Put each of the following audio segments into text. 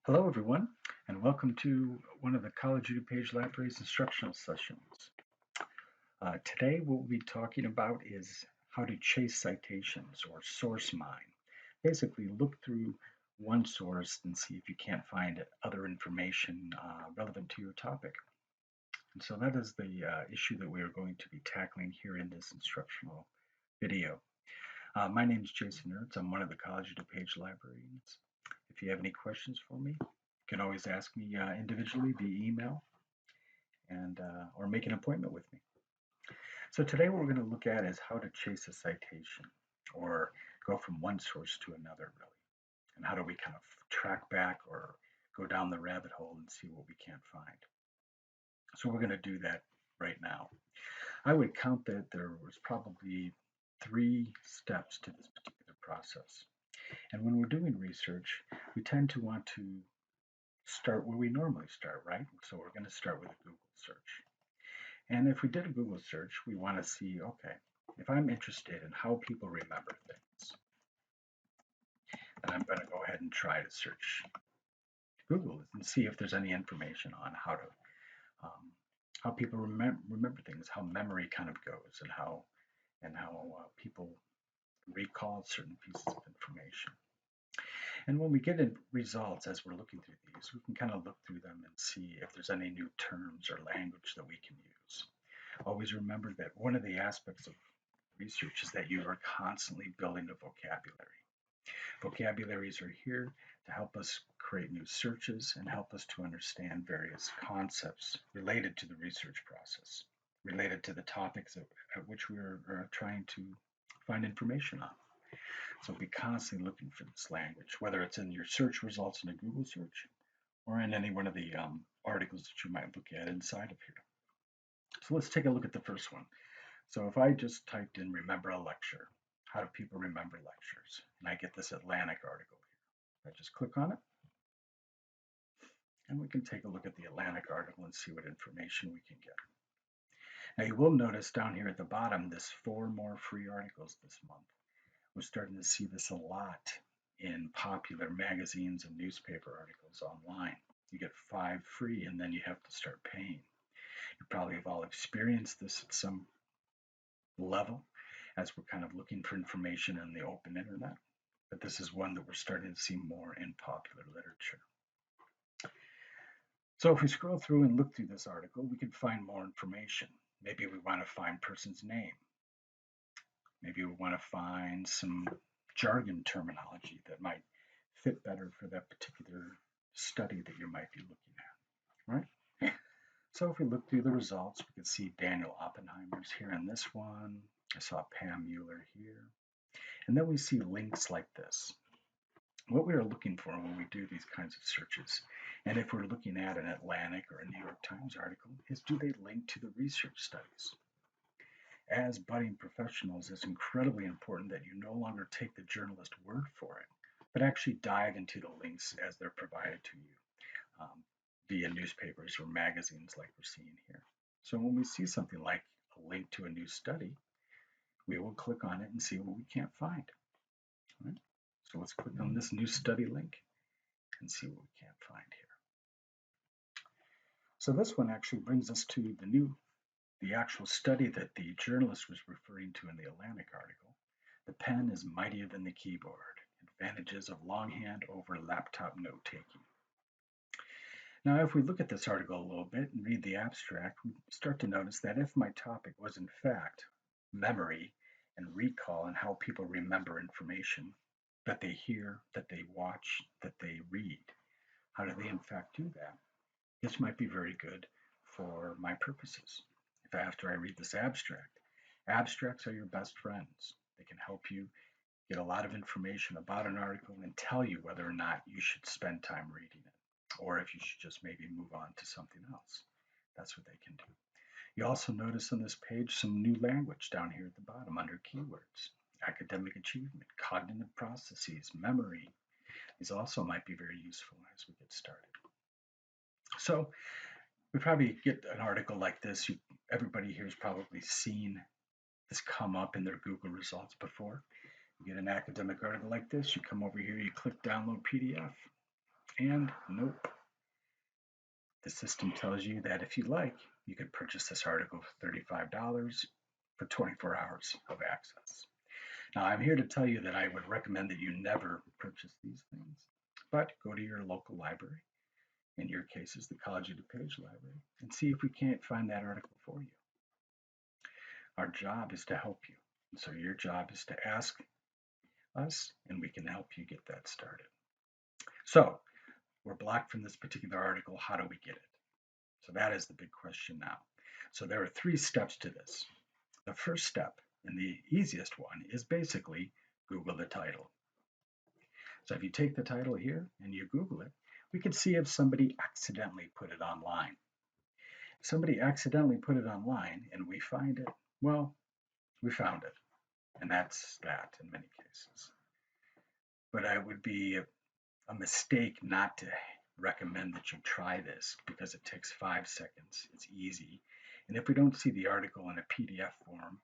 Hello, everyone, and welcome to one of the College DuPage Library's instructional sessions. Today, what we'll be talking about is how to chase citations or source mine. Basically, look through one source and see if you can't find other information relevant to your topic. And so that is the issue that we are going to be tackling here in this instructional video. My name is Jason Ertz. I'm one of the College DuPage librarians. If you have any questions for me, you can always ask me individually via email and or make an appointment with me. So today what we're going to look at is how to chase a citation or go from one source to another really. And how do we kind of track back or go down the rabbit hole and see what we can't find. So we're going to do that right now. I would count that there was probably 3 steps to this particular process. And when we're doing research, we tend to want to start where we normally start, right? So we're going to start with a Google search. And if we did a Google search, we want to see, okay, if I'm interested in how people remember things, then I'm going to go ahead and try to search Google and see if there's any information on um, how people remember things, how memory kind of goes, and how people recall certain pieces of information. And when we get in results as we're looking through these, we can kind of look through them and see if there's any new terms or language that we can use. Always remember that one of the aspects of research is that you are constantly building a vocabulary. Vocabularies are here to help us create new searches and help us to understand various concepts related to the research process, related to the topics at which we're trying to find information on. So be constantly looking for this language, whether it's in your search results in a Google search or in any one of the articles that you might look at inside of here. So let's take a look at the first one. So if I just typed in remember a lecture, how do people remember lectures? And I get this Atlantic article here. I just click on it and we can take a look at the Atlantic article and see what information we can get. Now you will notice down here at the bottom, this 4 more free articles this month. We're starting to see this a lot in popular magazines and newspaper articles online. You get 5 free and then you have to start paying. You probably have all experienced this at some level as we're kind of looking for information in the open internet. But this is one that we're starting to see more in popular literature. So if we scroll through and look through this article, we can find more information. Maybe we want to find person's name. Maybe we want to find some jargon terminology that might fit better for that particular study that you might be looking at, right? So if we look through the results, we can see Daniel Oppenheimer's here in this one. I saw Pam Mueller here. And then we see links like this. What we are looking for when we do these kinds of searches, and if we're looking at an Atlantic or a New York Times article, is do they link to the research studies? As budding professionals, it's incredibly important that you no longer take the journalist word for it, but actually dive into the links as they're provided to you via newspapers or magazines like we're seeing here. So when we see something like a link to a new study, we will click on it and see what we can't find. Right? So let's click on this new study link and see what we can't find here. So this one actually brings us to the actual study that the journalist was referring to in the Atlantic article. The pen is mightier than the keyboard. Advantages of longhand over laptop note taking. Now, if we look at this article a little bit and read the abstract, we start to notice that if my topic was in fact memory and recall and how people remember information that they hear, that they watch, that they read, how do they in fact do that? This might be very good for my purposes. If after I read this abstract, abstracts are your best friends. They can help you get a lot of information about an article and tell you whether or not you should spend time reading it, or if you should just maybe move on to something else. That's what they can do. You also notice on this page some new language down here at the bottom under keywords. Academic achievement, cognitive processes, memory. These also might be very useful as we get started. So we probably get an article like this. Everybody here has probably seen this come up in their Google results before. You get an academic article like this, you come over here, you click download PDF. And nope, the system tells you that if you like, you could purchase this article for $35 for 24 hours of access. Now, I'm here to tell you that I would recommend that you never purchase these things, but go to your local library, in your case is the College of DuPage Library, and see if we can't find that article for you. Our job is to help you. So your job is to ask us, and we can help you get that started. So we're blocked from this particular article. How do we get it? So that is the big question now. So there are 3 steps to this. The first step, and the easiest one, is basically Google the title. So if you take the title here and you Google it, we can see if somebody accidentally put it online. If somebody accidentally put it online and we find it, well, we found it. And that's that in many cases. But it would be a mistake not to recommend that you try this because it takes 5 seconds. It's easy. And if we don't see the article in a PDF form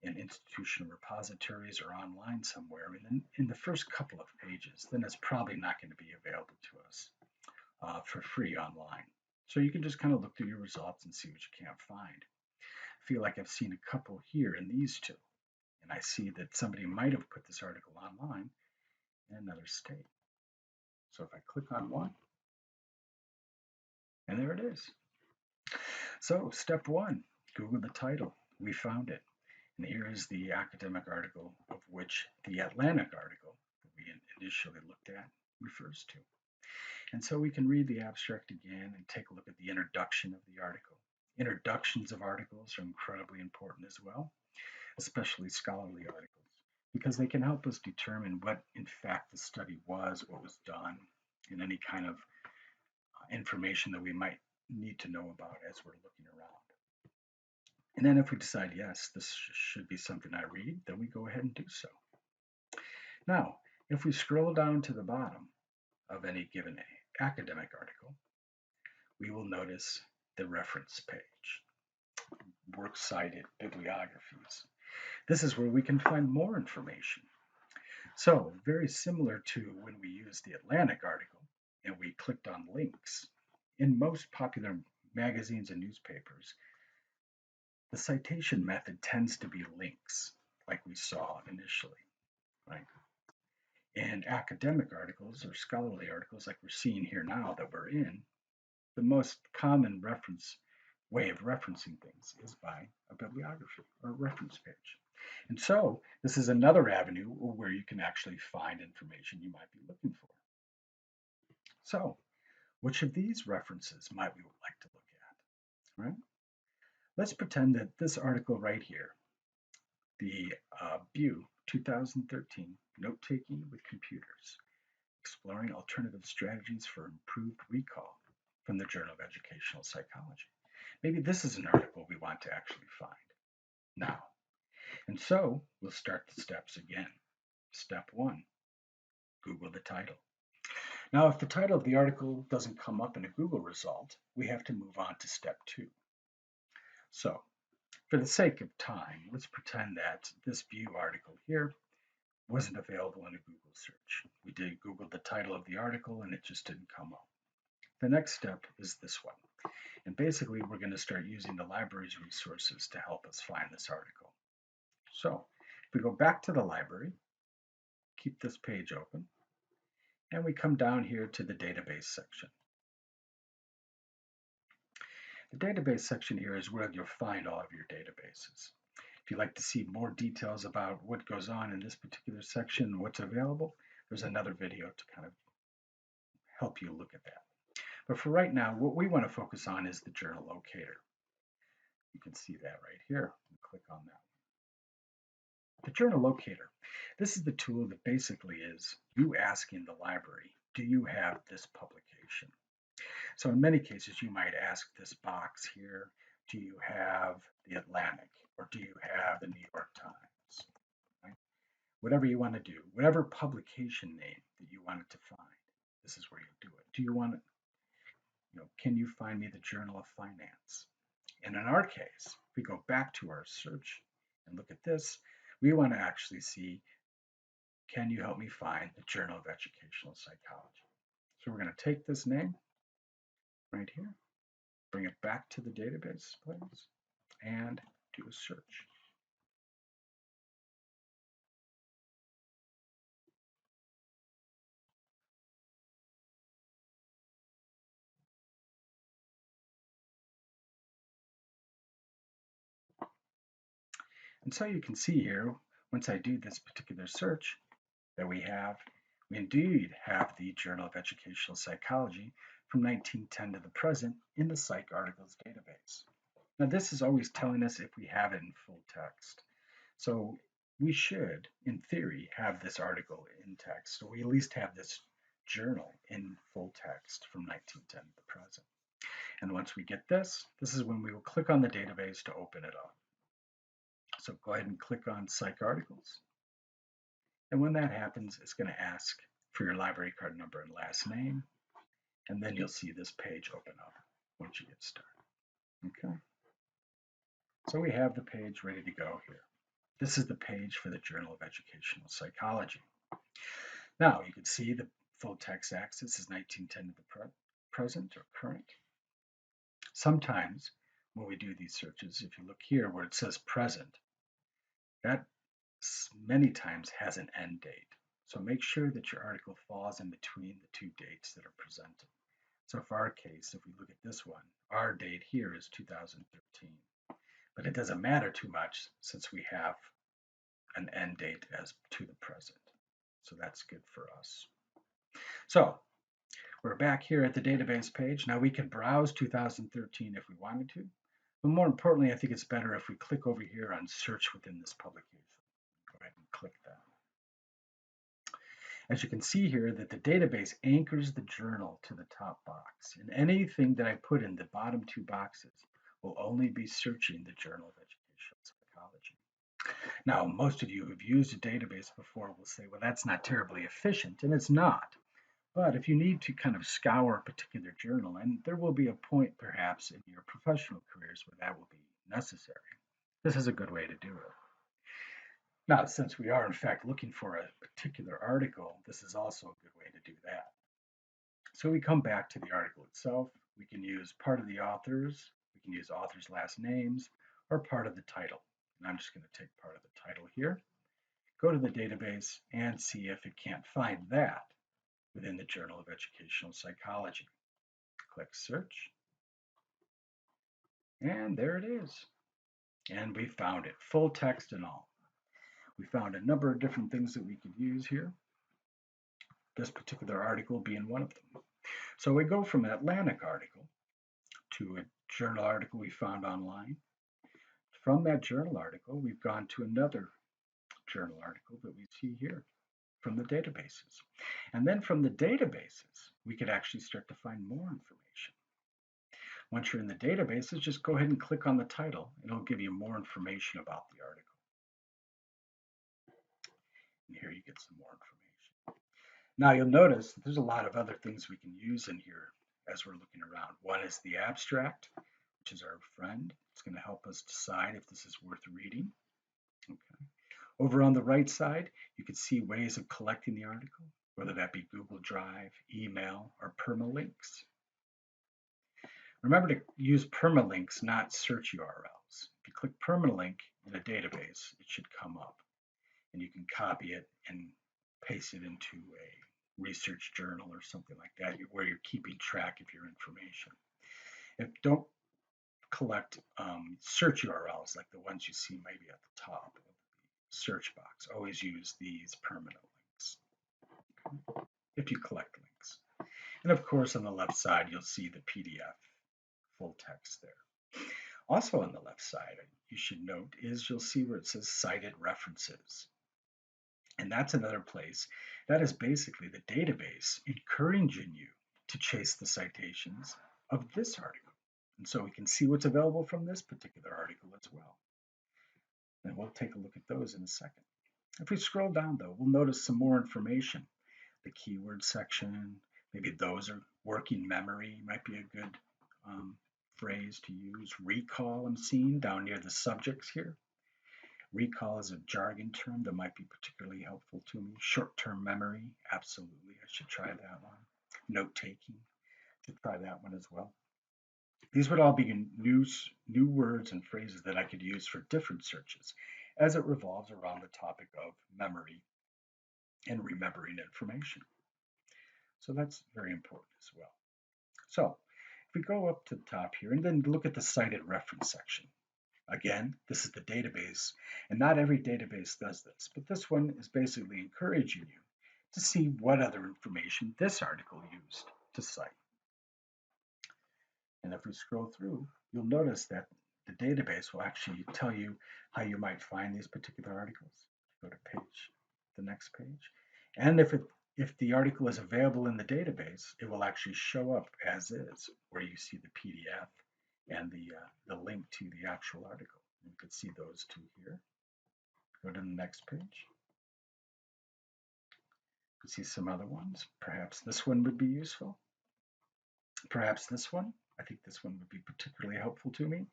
in institutional repositories or online somewhere in the first couple of pages, then it's probably not going to be available to us for free online. So you can just kind of look through your results and see what you can't find. I feel like I've seen a couple here in these 2, and I see that somebody might have put this article online in another state. So if I click on one, and there it is. So step 1, Google the title. We found it. And here is the academic article of which the Atlantic article that we initially looked at refers to. And so we can read the abstract again and take a look at the introduction of the article. Introductions of articles are incredibly important as well, especially scholarly articles, because they can help us determine what in fact the study was, what was done, and any kind of information that we might need to know about as we're looking around. And then if we decide, yes, this should be something I read, then we go ahead and do so. Now, if we scroll down to the bottom of any given academic article, we will notice the reference page, works cited, bibliographies. This is where we can find more information. So very similar to when we used the Atlantic article and we clicked on links. In most popular magazines and newspapers, the citation method tends to be links, like we saw initially, right? In academic articles or scholarly articles like we're seeing here now that we're in, the most common way of referencing things is by a bibliography or a reference page. And so this is another avenue where you can actually find information you might be looking for. So which of these references might we like to look at, right? Let's pretend that this article right here, the BU 2013 Note-Taking with Computers, Exploring Alternative Strategies for Improved Recall from the Journal of Educational Psychology. Maybe this is an article we want to actually find now. And so we'll start the steps again. Step 1, Google the title. Now, if the title of the article doesn't come up in a Google result, we have to move on to step 2. So for the sake of time, let's pretend that this View article here wasn't available in a Google search. We did Google the title of the article and it just didn't come up. The next step is this one. And basically, we're going to start using the library's resources to help us find this article. So if we go back to the library, keep this page open, and we come down here to the database section. The database section here is where you'll find all of your databases. If you'd like to see more details about what goes on in this particular section, what's available, there's another video to kind of help you look at that. But for right now, what we want to focus on is the journal locator. You can see that right here. Click on that. The journal locator. This is the tool that basically is you asking the library, do you have this publication? So in many cases, you might ask this box here, do you have the Atlantic or do you have the New York Times? Right? Whatever you want to do, whatever publication name that you wanted to find, this is where you do it. Do you want to, can you find me the Journal of Finance? And in our case, if we go back to our search and look at this, we want to actually see, can you help me find the Journal of Educational Psychology? So we're going to take this name right here, bring it back to the database place, and do a search. And so you can see here, once I do this particular search, that we indeed have the Journal of Educational Psychology from 1910 to the present in the Psych Articles database. Now this is always telling us if we have it in full text. So we should, in theory, have this article in text, or we at least have this journal in full text from 1910 to the present. And once we get this is when we will click on the database to open it up. So go ahead and click on Psych Articles. And when that happens, it's going to ask for your library card number and last name. And then you'll see this page open up once you get started. Okay. So we have the page ready to go here. This is the page for the Journal of Educational Psychology. Now you can see the full text axis is 1910 to the present or current. Sometimes when we do these searches, if you look here where it says present, that many times has an end date. So make sure that your article falls in between the two dates that are presented. So for our case, if we look at this one, our date here is 2013. But it doesn't matter too much since we have an end date as to the present. So that's good for us. So we're back here at the database page. Now we can browse 2013 if we wanted to. But more importantly, I think it's better if we click over here on search within this publication. Go ahead and click that. As you can see here that the database anchors the journal to the top box, and anything that I put in the bottom two boxes will only be searching the Journal of Educational Psychology. Now, most of you who've used a database before will say, well, that's not terribly efficient, and it's not. But if you need to kind of scour a particular journal, and there will be a point perhaps in your professional careers where that will be necessary, this is a good way to do it. Now, since we are in fact looking for a particular article, this is also a good way to do that. So we come back to the article itself. We can use part of the authors, we can use authors' last names, or part of the title. And I'm just going to take part of the title here, go to the database, and see if it can't find that within the Journal of Educational Psychology. Click Search, and there it is. And we found it, full text and all. We found a number of different things that we could use here, this particular article being one of them. So we go from an Atlantic article to a journal article we found online. From that journal article, we've gone to another journal article that we see here from the databases. And then from the databases, we could actually start to find more information. Once you're in the databases, just go ahead and click on the title, and it'll give you more information about the article. And here you get some more information. Now you'll notice that there's a lot of other things we can use in here as we're looking around. One is the abstract, which is our friend. It's going to help us decide if this is worth reading. Okay. Over on the right side, you can see ways of collecting the article, whether that be Google Drive, email, or permalinks. Remember to use permalinks, not search URLs. If you click permalink in a database, it should come up, and you can copy it and paste it into a research journal or something like that, where you're keeping track of your information. Don't collect search URLs like the ones you see maybe at the top of the search box. Always use these permanent links if you collect links. And of course, on the left side, you'll see the PDF full text there. Also on the left side, you should note is you'll see where it says cited references. And that's another place that is basically the database encouraging you to chase the citations of this article. And so we can see what's available from this particular article as well. And we'll take a look at those in a second. If we scroll down though, we'll notice some more information. The keyword section, maybe those are working memory might be a good phrase to use. Recall I'm seeing down near the subjects here. Recall is a jargon term that might be particularly helpful to me. Short-term memory, absolutely, I should try that one. note-taking, to try that one as well. These would all be new words and phrases that I could use for different searches as it revolves around the topic of memory and remembering information. So that's very important as well. So if we go up to the top here and then look at the cited reference section. Again, this is the database, and not every database does this, but this one is basically encouraging you to see what other information this article used to cite. And if we scroll through, you'll notice that the database will actually tell you how you might find these particular articles. Go to the next page. And if the article is available in the database, it will actually show up as is, where you see the PDF and the link to the actual article. You can see those two here. Go to the next page. You can see some other ones. Perhaps this one would be useful. Perhaps this one. I think this one would be particularly helpful to me.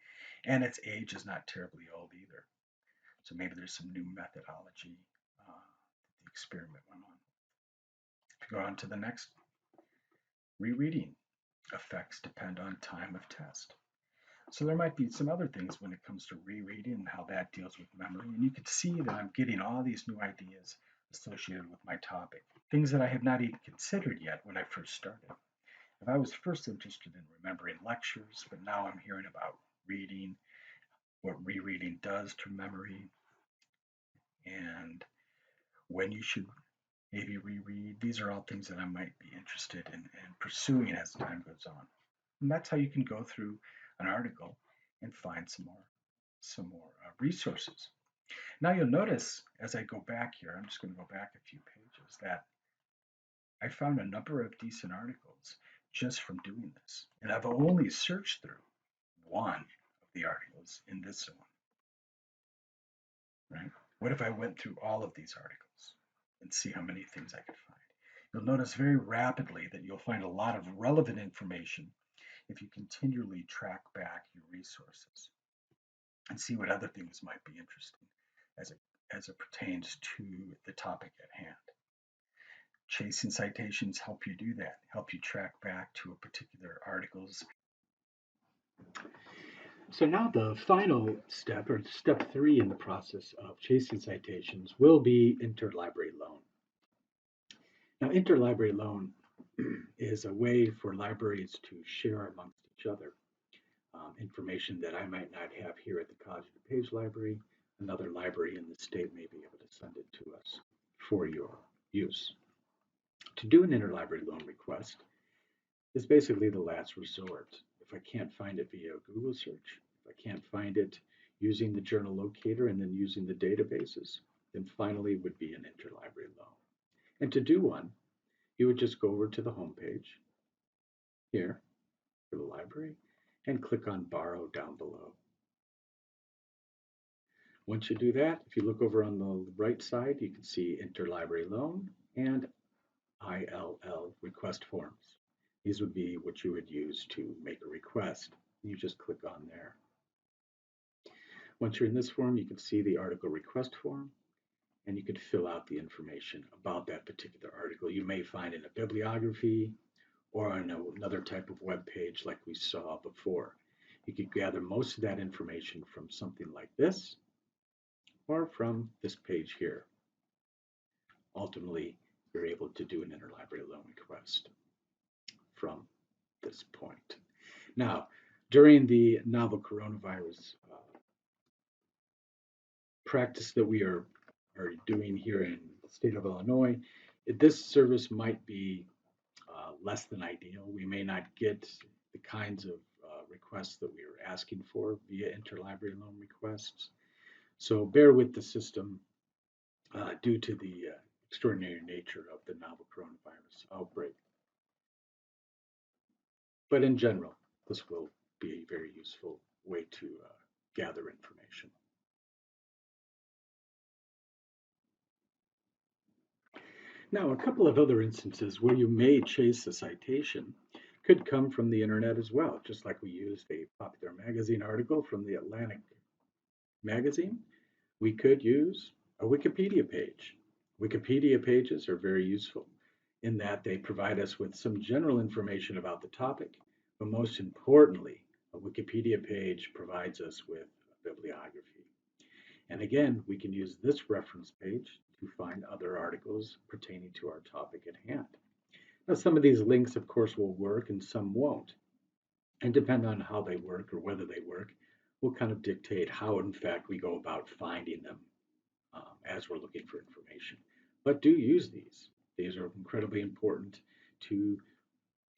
And its age is not terribly old either. So maybe there's some new methodology that the experiment went on. If you go on to the next, rereading effects depend on time of test. So there might be some other things when it comes to rereading and how that deals with memory. And you can see that I'm getting all these new ideas associated with my topic, things that I have not even considered yet when I first started. If I was first interested in remembering lectures, but now I'm hearing about reading, what rereading does to memory, and when you should maybe reread. These are all things that I might be interested in pursuing as time goes on. And that's how you can go through an article and find some more resources. Now you'll notice as I go back here, I'm just going to go back a few pages, that I found a number of decent articles just from doing this. And I've only searched through one of the articles in this one, right? What if I went through all of these articles and see how many things I could find? You'll notice very rapidly that you'll find a lot of relevant information if you continually track back your resources and see what other things might be interesting as it pertains to the topic at hand. Chasing citations help you do that, help you track back to a particular article's. So now the final step, or step 3 in the process of chasing citations, will be interlibrary loan. Now, interlibrary loan is a way for libraries to share amongst each other information that I might not have here at the College DuPage Library. Another library in the state may be able to send it to us for your use. To do an interlibrary loan request is basically the last resort. If I can't find it via Google search, if I can't find it using the journal locator and then using the databases, then finally would be an interlibrary loan. And to do one, you would just go over to the home page here for the library and click on Borrow down below. Once you do that, if you look over on the right side, you can see Interlibrary Loan and ILL request forms. These would be what you would use to make a request. You just click on there. Once you're in this form, you can see the article request form, and you could fill out the information about that particular article. You may find in a bibliography or on another type of web page like we saw before. You could gather most of that information from something like this or from this page here. Ultimately, you're able to do an interlibrary loan request from this point. Now, during the novel coronavirus practice that we are doing here in the state of Illinois, this service might be less than ideal. We may not get the kinds of requests that we are asking for via interlibrary loan requests. So bear with the system due to the extraordinary nature of the novel coronavirus outbreak. But in general, this will be a very useful way to gather information. Now, a couple of other instances where you may chase a citation could come from the internet as well, just like we used a popular magazine article from the Atlantic magazine. We could use a Wikipedia page. Wikipedia pages are very useful. in that they provide us with some general information about the topic, but most importantly, a Wikipedia page provides us with a bibliography. And again, we can use this reference page to find other articles pertaining to our topic at hand. Now, some of these links, of course, will work and some won't. And depending on how they work or whether they work, will kind of dictate how, in fact, we go about finding them as we're looking for information. But do use these. These are incredibly important to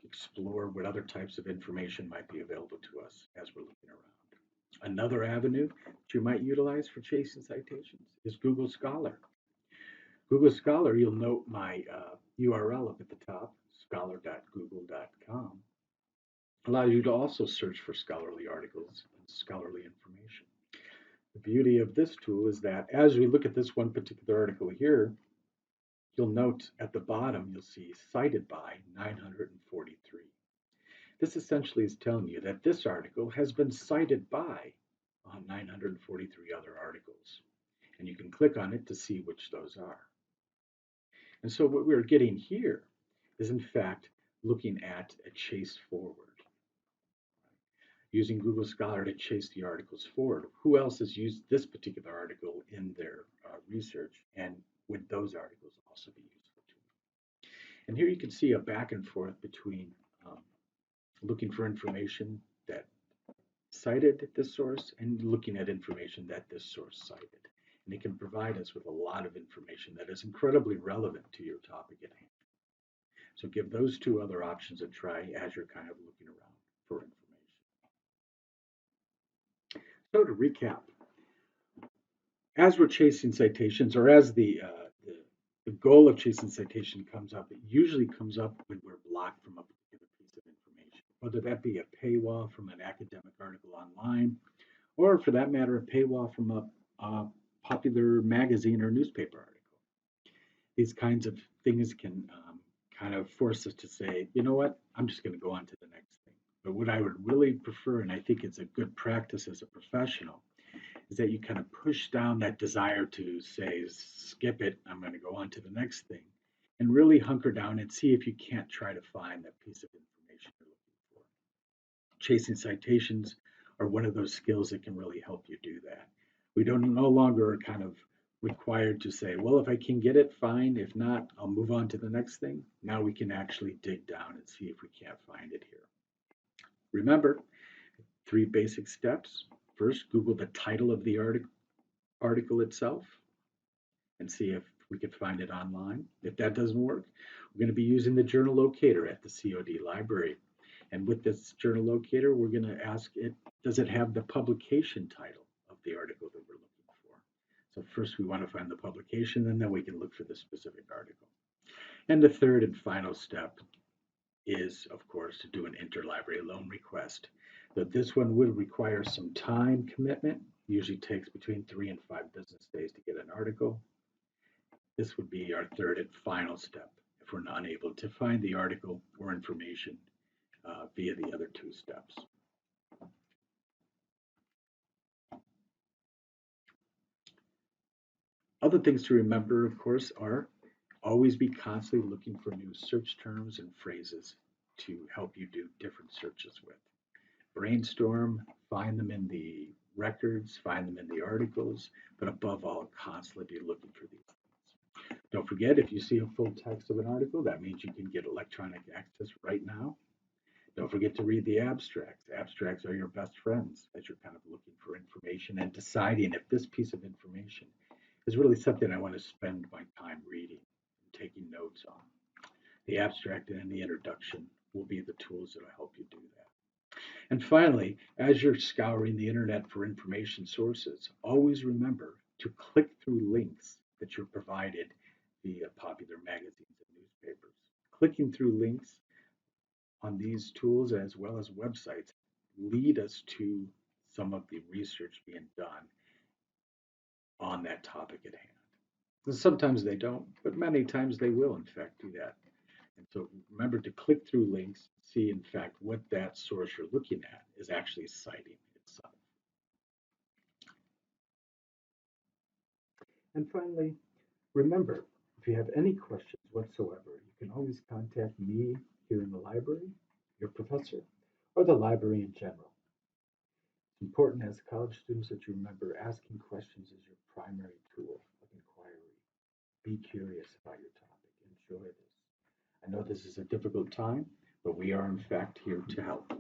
explore what other types of information might be available to us as we're looking around. Another avenue that you might utilize for chasing citations is Google Scholar. Google Scholar, you'll note my URL up at the top, scholar.google.com, allows you to also search for scholarly articles and scholarly information. The beauty of this tool is that as we look at this one particular article here, you'll note at the bottom, you'll see cited by 943. This essentially is telling you that this article has been cited by 943 other articles. And you can click on it to see which those are. And so what we're getting here is in fact looking at a chase forward, using Google Scholar to chase the articles forward. Who else has used this particular article in their research, and would those articles also be useful to me? And here you can see a back and forth between looking for information that cited this source and looking at information that this source cited. And it can provide us with a lot of information that is incredibly relevant to your topic at hand. So give those two other options a try as you're kind of looking around for information. So to recap, as we're chasing citations, or as the goal of chasing citation comes up, it usually comes up when we're blocked from a particular piece of information, whether that be a paywall from an academic article online, or for that matter, a paywall from a popular magazine or newspaper article. These kinds of things can kind of force us to say, you know what, I'm just going to go on to the next thing. But what I would really prefer, and I think it's a good practice as a professional, is that you kind of push down that desire to say, skip it, I'm going to go on to the next thing, and really hunker down and see if you can't try to find that piece of information you're looking for. Chasing citations are one of those skills that can really help you do that. We don't no longer kind of required to say, well, if I can get it, fine. If not, I'll move on to the next thing. Now we can actually dig down and see if we can't find it here. Remember, 3 basic steps. First, Google the title of the article itself and see if we can find it online. If that doesn't work, we're going to be using the journal locator at the COD library. And with this journal locator, we're going to ask it, does it have the publication title of the article that we're looking for? So first we want to find the publication, and then we can look for the specific article. And the third and final step is, of course, to do an interlibrary loan request. So this one will require some time commitment. Usually takes between 3 and 5 business days to get an article. This would be our third and final step if we're unable to find the article or information via the other 2 steps. Other things to remember, of course, are always be constantly looking for new search terms and phrases to help you do different searches with. Brainstorm, find them in the records, find them in the articles, but above all, constantly be looking for these things. Don't forget, if you see a full text of an article, that means you can get electronic access right now. Don't forget to read the abstracts. Abstracts are your best friends as you're kind of looking for information and deciding if this piece of information is really something I want to spend my time reading and taking notes on. The abstract and the introduction will be the tools that will help you do that. And finally, as you're scouring the internet for information sources, always remember to click through links that you're provided via popular magazines and newspapers. Clicking through links on these tools as well as websites lead us to some of the research being done on that topic at hand. And sometimes they don't, but many times they will, in fact, do that. And so remember to click through links, see, in fact, what that source you're looking at is actually citing itself. And finally, remember, If you have any questions whatsoever, you can always contact me here in the library, your professor, or the library in general. It's important as college students that you remember asking questions is your primary tool of inquiry. Be curious about your topic. Enjoy this. I know this is a difficult time, but we are in fact here to help.